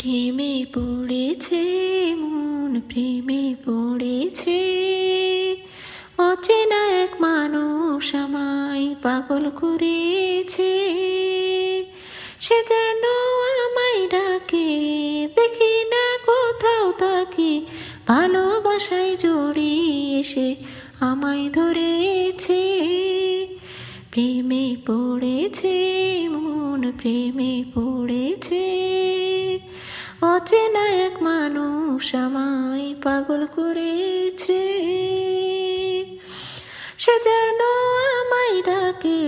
প্রেমে পড়েছে মন, প্রেমে পড়েছে। অচেনা এক মানুষ আমায় পাগল করেছে। সে যেন আমায় ডাকে, দেখি না কোথাও তাকে। ভালোবাসায় জড়িয়ে সে আমায় ধরেছে। প্রেমে পড়েছে মন, প্রেমে পড়েছে। অচেনা এক মানুষ আমায় পাগল করেছে। সে যেন আমায় ডাকে,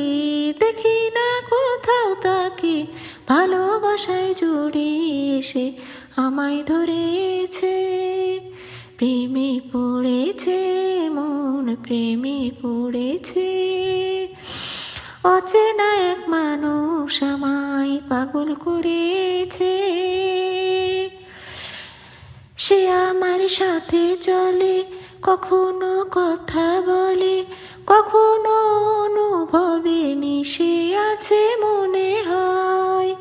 দেখি না কোথাও তাকে। ভালোবাসায় জড়িয়ে সে আমায় ধরেছে। প্রেমে পড়েছে মন, প্রেমে পড়েছে। অচেনা এক মানুষ আমায় পাগল করেছে। সে আমার সাথে চলে, কখনো কথা বলে, কখনো অনুভবে মিশে আছে মনে হয়।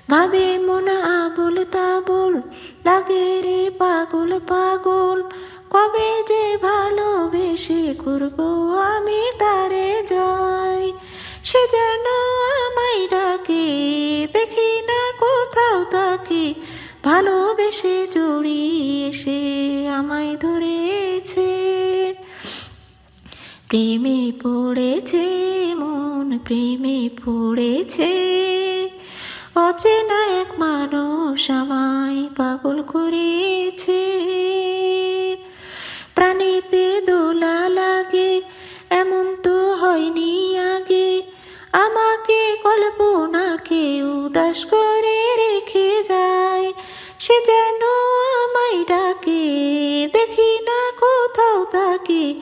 ভাবে মন আবুল তাবুল, লাগে রে পাগল পাগল। কবে যে ভালোবেসে করবো আমি তারে জয়। সে যেন আমায় ডাকে, দেখি না কোথাও তাকে। ভালোবেসে জড়িয়ে সে আমায় ধরেছে। প্রেমে পড়েছে মন, প্রেমে পড়েছে। অচেনা এক মানুষ আমায় পাগল করেছে। প্রাণীতে দোলা লাগে, এমন তো হয়নি আগে। আমাকে কল্পনাকে উদাস করে রেখে যায়। সে যেন আমায় ডাকে, দেখি না কোথাও তাকে।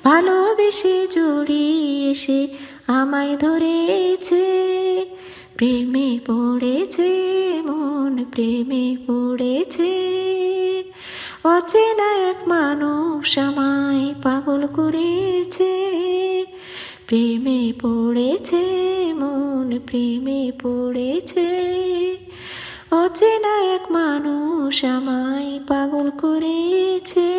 ভালোবেসে জড়িয়ে সে আমায় ধরেছে। প্রেমে পড়েছে মন, প্রেমে পড়েছে। অচেনা এক মানুষ আমায় পাগল করেছে। প্রেমে পড়েছে মন, প্রেমে পড়েছে। অচেনা এক মানুষ আমায় পাগল করেছে।